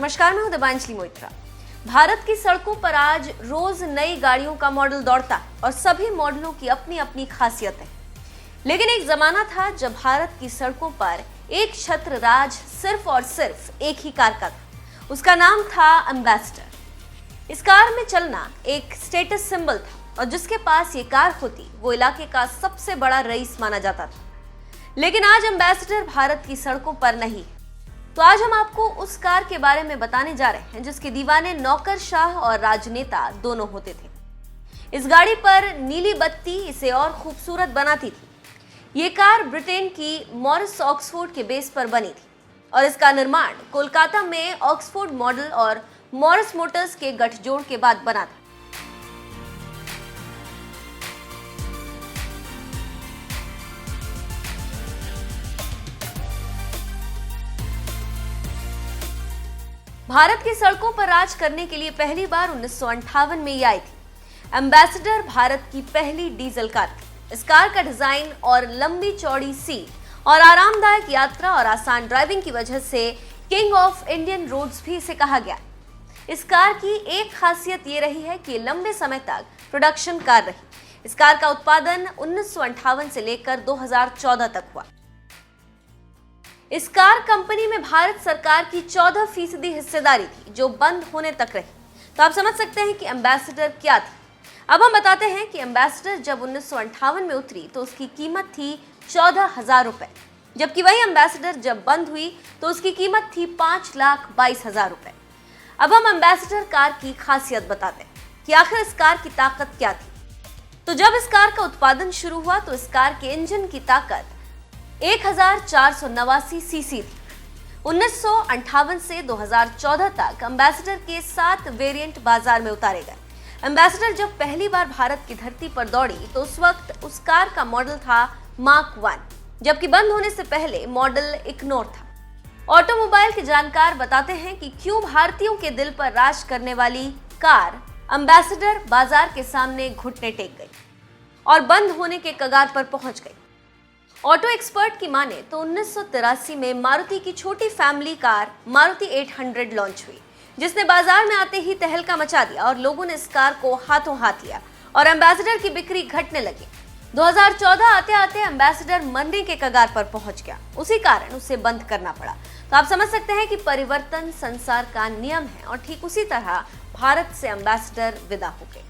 नमस्कार, मैं हूं दिबांजलि मोइत्रा। भारत की सड़कों पर आज रोज नई गाड़ियों का मॉडल दौड़ता है और सभी मॉडलों की अपनी अपनी खासियत है। लेकिन एक जमाना था जब भारत की सड़कों पर एक छत्र राज सिर्फ और सिर्फ एक ही कार का था। उसका नाम था एम्बेसडर। इस कार में चलना एक स्टेटस सिंबल था और जिसके पास ये कार होती वो इलाके का सबसे बड़ा रईस माना जाता था। लेकिन आज एम्बेसडर भारत की सड़कों पर नहीं। तो आज हम आपको उस कार के बारे में बताने जा रहे हैं जिसके दीवाने नौकरशाह और राजनेता दोनों होते थे। इस गाड़ी पर नीली बत्ती इसे और खूबसूरत बनाती थी। ये कार ब्रिटेन की मॉरिस ऑक्सफोर्ड के बेस पर बनी थी और इसका निर्माण कोलकाता में ऑक्सफोर्ड मॉडल और मॉरिस मोटर्स के गठजोड़ के बाद बना था। भारत की सड़कों पर राज करने के लिए पहली बार 1958 में ये आई थी। एम्बेसडर भारत की पहली डीजल कार थी। इस कार का डिजाइन और लंबी चौड़ी सीट और आरामदायक यात्रा और आसान ड्राइविंग की वजह से किंग ऑफ इंडियन रोड्स भी इसे कहा गया। इस कार की एक खासियत ये रही है कि लंबे समय तक प्रोडक्शन कार रही। इस कार का उत्पादन 1958 से लेकर 2014 तक हुआ। इस कार कंपनी में भारत सरकार की 14% हिस्सेदारी थी जो बंद होने तक रही। तो आप समझ सकते हैं कि एम्बेसडर क्या थी। अब हम बताते हैं कि एम्बेसडर जब 1958 में उतरी तो उसकी कीमत थी 14,000 रुपए, जबकि वही एम्बेसडर जब बंद हुई तो उसकी कीमत थी 5,22,000 रुपए। अब हम एम्बेसडर कार की खासियत बताते हैं कि आखिर इस कार की ताकत क्या थी। तो जब इस कार का उत्पादन शुरू हुआ तो इस कार के इंजन की ताकत 1489 सीसी थी। 1958 से 2014 तक एम्बेसडर के 7 वेरिएंट बाजार में उतारे गए। एम्बेसडर जब पहली बार भारत की धरती पर दौड़ी तो उस वक्त उस कार का मॉडल था मार्क 1, जबकि बंद होने से पहले मॉडल इग्नोर था। ऑटोमोबाइल के जानकार बताते हैं कि क्यों भारतीयों के दिल पर राज करने वाली कार एम्बेसडर बाजार के सामने घुटने टेक गई और बंद होने के कगार पर पहुंच गई। ऑटो एक्सपर्ट की माने तो 1983 में मारुति की छोटी फैमिली कार मारुति 800 लॉन्च हुई, जिसने बाजार में आते ही तहलका मचा दिया और लोगों ने इस कार को हाथों हाथ लिया और एम्बेसडर की बिक्री घटने लगी। 2014 आते आते एम्बेसडर मरने के कगार पर पहुंच गया। उसी कारण उसे बंद करना पड़ा। तो आप समझ सकते हैं कि परिवर्तन संसार का नियम है और ठीक उसी तरह भारत से एम्बेसडर विदा हो गए।